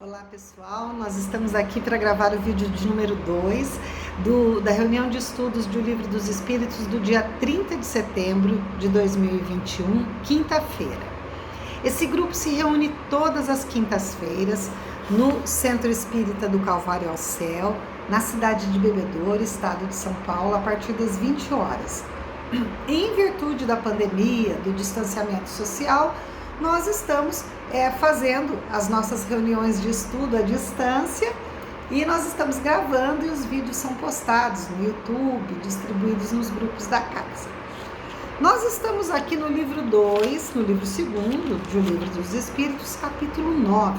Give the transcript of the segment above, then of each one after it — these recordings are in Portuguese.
Olá pessoal, nós estamos aqui para gravar o vídeo de número 2 da reunião de estudos do Livro dos Espíritos do dia 30 de setembro de 2021, quinta-feira. Esse grupo se reúne todas as quintas-feiras no Centro Espírita do Calvário ao Céu, na cidade de Bebedouro, estado de São Paulo, a partir das 20 horas. E em virtude da pandemia, do distanciamento social, nós estamos fazendo as nossas reuniões de estudo à distância e nós estamos gravando e os vídeos são postados no YouTube, distribuídos nos grupos da casa. Nós estamos aqui no livro 2, no livro 2 do Livro dos Espíritos, capítulo 9.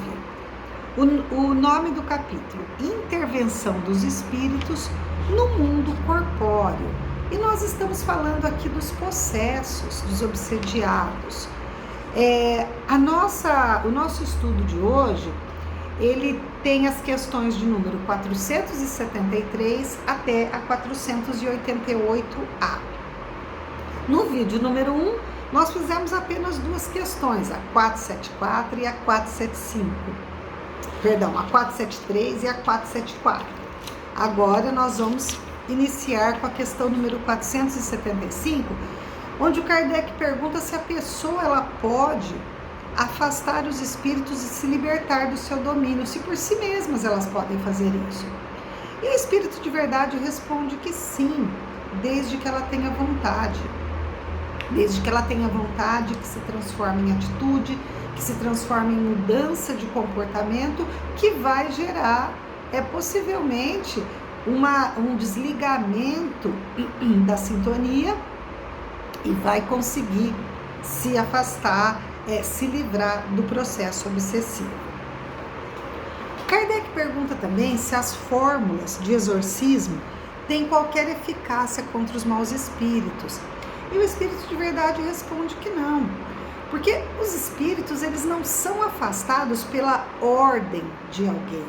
O nome do capítulo, Intervenção dos Espíritos no Mundo Corpóreo. E nós estamos falando aqui dos possessos, dos obsediados. O nosso estudo de hoje, ele tem as questões de número 473 até a 488A. No vídeo número 1, nós fizemos apenas duas questões, a 474 e a 475. Perdão, a 473 e a 474. Agora nós vamos iniciar com a questão número 475, onde o Kardec pergunta se a pessoa ela pode afastar os espíritos e se libertar do seu domínio, se por si mesmas elas podem fazer isso. E o espírito de verdade responde que sim, desde que ela tenha vontade. Desde que ela tenha vontade, que se transforme em atitude, que se transforme em mudança de comportamento, que vai gerar, possivelmente, um desligamento da sintonia e vai conseguir se afastar, se livrar do processo obsessivo. Kardec pergunta também se as fórmulas de exorcismo têm qualquer eficácia contra os maus espíritos. E o espírito de verdade responde que não, porque os espíritos eles não são afastados pela ordem de alguém,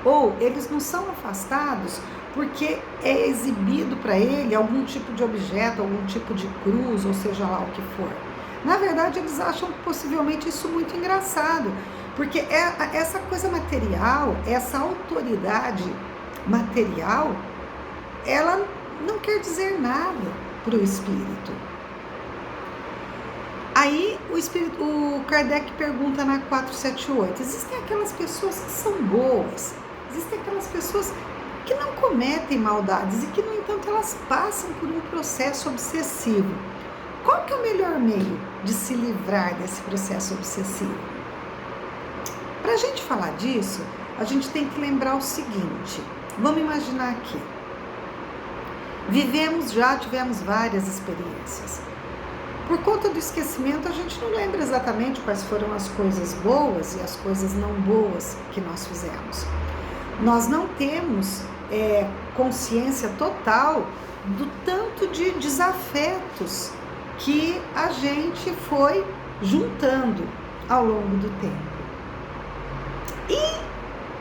ou eles não são afastados porque é exibido para ele algum tipo de objeto, algum tipo de cruz, ou seja lá o que for. Na verdade, eles acham possivelmente isso muito engraçado, porque essa coisa material, essa autoridade material, ela não quer dizer nada para o espírito. Aí o Kardec pergunta na 478, existem aquelas pessoas que são boas, existem aquelas pessoas que não cometem maldades e que, no entanto, elas passam por um processo obsessivo. Qual que é o melhor meio de se livrar desse processo obsessivo? Para a gente falar disso, a gente tem que lembrar o seguinte, vamos imaginar aqui, tivemos várias experiências. Por conta do esquecimento, a gente não lembra exatamente quais foram as coisas boas e as coisas não boas que nós fizemos. Nós não temos consciência total do tanto de desafetos que a gente foi juntando ao longo do tempo. E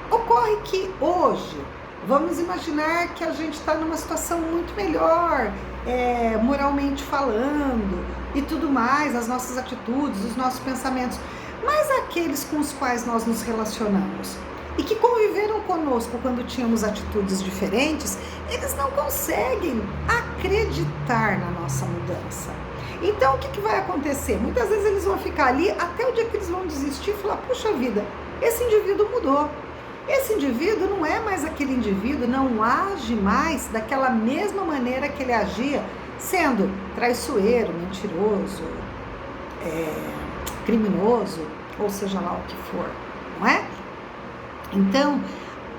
ocorre que hoje, vamos imaginar que a gente está numa situação muito melhor, moralmente falando e tudo mais, as nossas atitudes, os nossos pensamentos, mas aqueles com os quais nós nos relacionamos e que conviveram conosco quando tínhamos atitudes diferentes, eles não conseguem acreditar na nossa mudança. Então, o que vai acontecer? Muitas vezes eles vão ficar ali até o dia que eles vão desistir e falar, puxa vida, esse indivíduo mudou. Esse indivíduo não é mais aquele indivíduo, não age mais daquela mesma maneira que ele agia, sendo traiçoeiro, mentiroso, criminoso, ou seja lá o que for, não é? Então,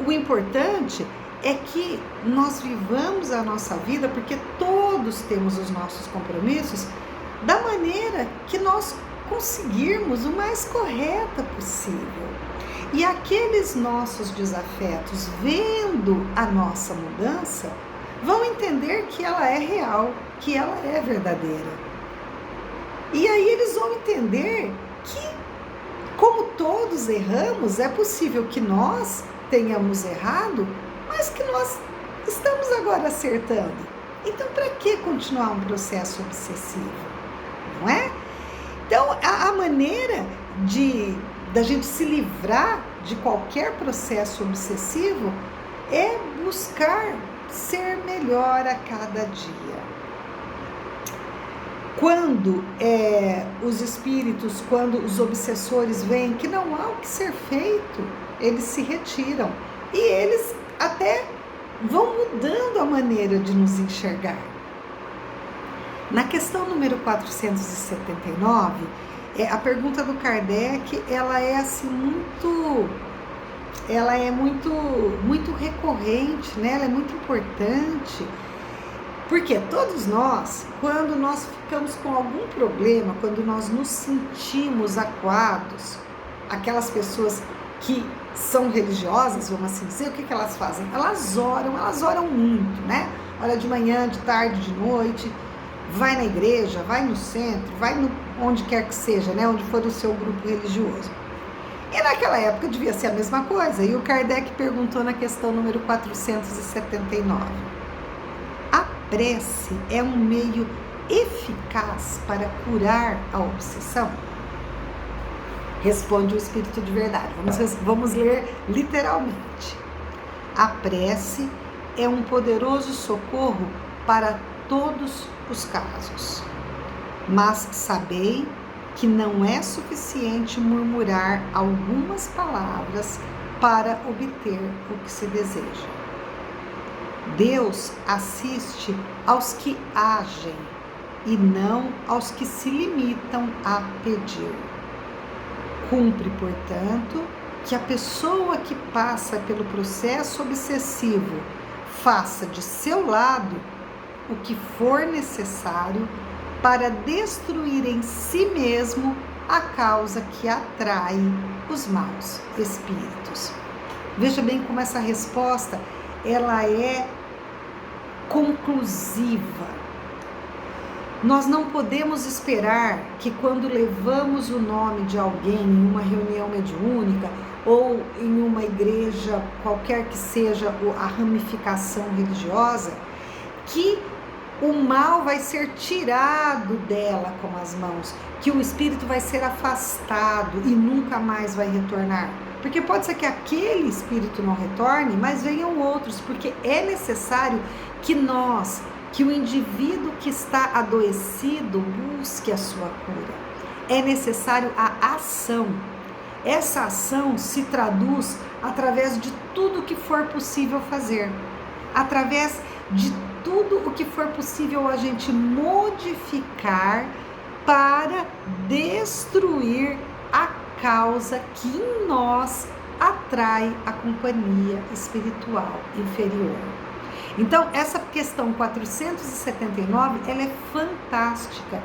o importante é que nós vivamos a nossa vida, porque todos temos os nossos compromissos, da maneira que nós conseguirmos o mais correta possível. E aqueles nossos desafetos, vendo a nossa mudança, vão entender que ela é real, que ela é verdadeira. E aí eles vão entender que, como todos erramos, é possível que nós tenhamos errado, mas que nós estamos agora acertando. Então, para que continuar um processo obsessivo? Não é? Então, a maneira da gente se livrar de qualquer processo obsessivo é buscar ser melhor a cada dia. Quando os espíritos, quando os obsessores veem que não há o que ser feito, eles se retiram e eles até vão mudando a maneira de nos enxergar. Na questão número 479, a pergunta do Kardec, ela é assim muito recorrente, né? Ela é muito importante, porque todos nós, quando nós ficamos com algum problema, quando nós nos sentimos acuados, aquelas pessoas que são religiosas, vamos assim dizer, o que elas fazem? Elas oram muito, né? Ora de manhã, de tarde, de noite, vai na igreja, vai no centro, vai onde quer que seja, né? Onde for o seu grupo religioso. E naquela época devia ser a mesma coisa. E o Kardec perguntou na questão número 479. A prece é um meio eficaz para curar a obsessão? Responde o Espírito de Verdade. Vamos ler literalmente. A prece é um poderoso socorro para todos os casos. Mas sabei que não é suficiente murmurar algumas palavras para obter o que se deseja. Deus assiste aos que agem e não aos que se limitam a pedir. Cumpre, portanto, que a pessoa que passa pelo processo obsessivo faça de seu lado o que for necessário para destruir em si mesmo a causa que atrai os maus espíritos. Veja bem como essa resposta, ela é conclusiva. Nós não podemos esperar que quando levamos o nome de alguém em uma reunião mediúnica ou em uma igreja, qualquer que seja a ramificação religiosa, que o mal vai ser tirado dela com as mãos, que o espírito vai ser afastado e nunca mais vai retornar. Porque pode ser que aquele espírito não retorne, mas venham outros, porque é necessário que o indivíduo que está adoecido busque a sua cura. É necessário a ação. Essa ação se traduz através de tudo o que for possível fazer, através de tudo o que for possível a gente modificar para destruir a causa que em nós atrai a companhia espiritual inferior. Então, essa questão 479, ela é fantástica,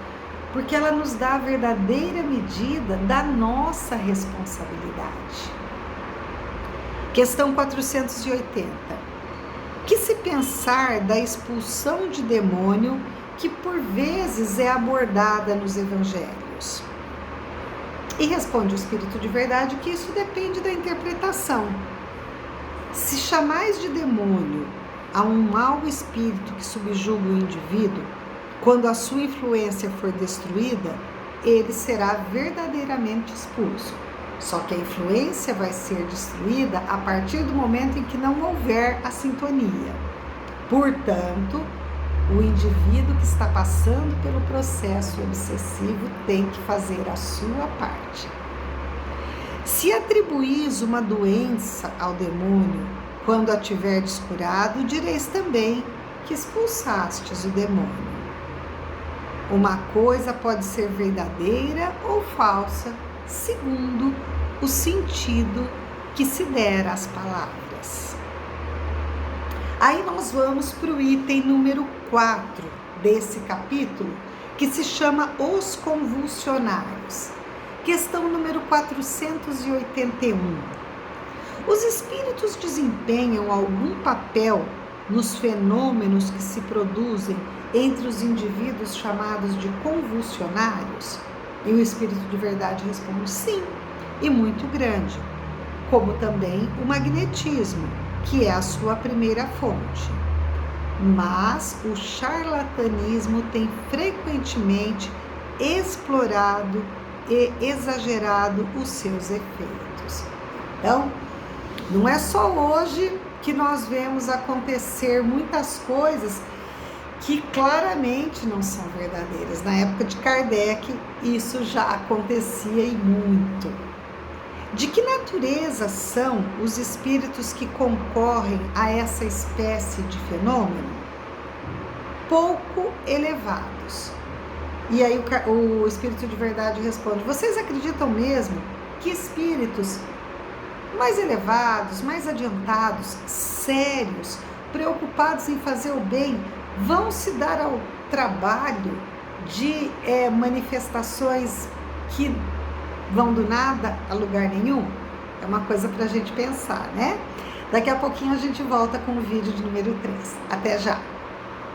porque ela nos dá a verdadeira medida da nossa responsabilidade. Questão 480. Que se pensar da expulsão de demônio que por vezes é abordada nos evangelhos? E responde o Espírito de Verdade que isso depende da interpretação. Se chamais de demônio a um mau espírito que subjuga o indivíduo, quando a sua influência for destruída, ele será verdadeiramente expulso. Só que a influência vai ser destruída a partir do momento em que não houver a sintonia. Portanto, o indivíduo que está passando pelo processo obsessivo tem que fazer a sua parte. Se atribuís uma doença ao demônio, quando a tiverdes curado, direis também que expulsastes o demônio. Uma coisa pode ser verdadeira ou falsa, segundo o sentido que se der às palavras. Aí nós vamos para o item número 4 desse capítulo, que se chama Os Convulsionários. Questão número 481. Os espíritos desempenham algum papel nos fenômenos que se produzem entre os indivíduos chamados de convulsionários? E o Espírito de Verdade responde sim, e muito grande, como também o magnetismo, que é a sua primeira fonte. Mas o charlatanismo tem frequentemente explorado e exagerado os seus efeitos. Então, não é só hoje que nós vemos acontecer muitas coisas que claramente não são verdadeiras. Na época de Kardec, isso já acontecia e muito. De que natureza são os espíritos que concorrem a essa espécie de fenômeno? Pouco elevados. E aí o espírito de verdade responde: vocês acreditam mesmo que espíritos mais elevados, mais adiantados, sérios, preocupados em fazer o bem, vão se dar ao trabalho de manifestações que vão do nada a lugar nenhum? É uma coisa para a gente pensar, né? Daqui a pouquinho a gente volta com o vídeo de número 3. Até já!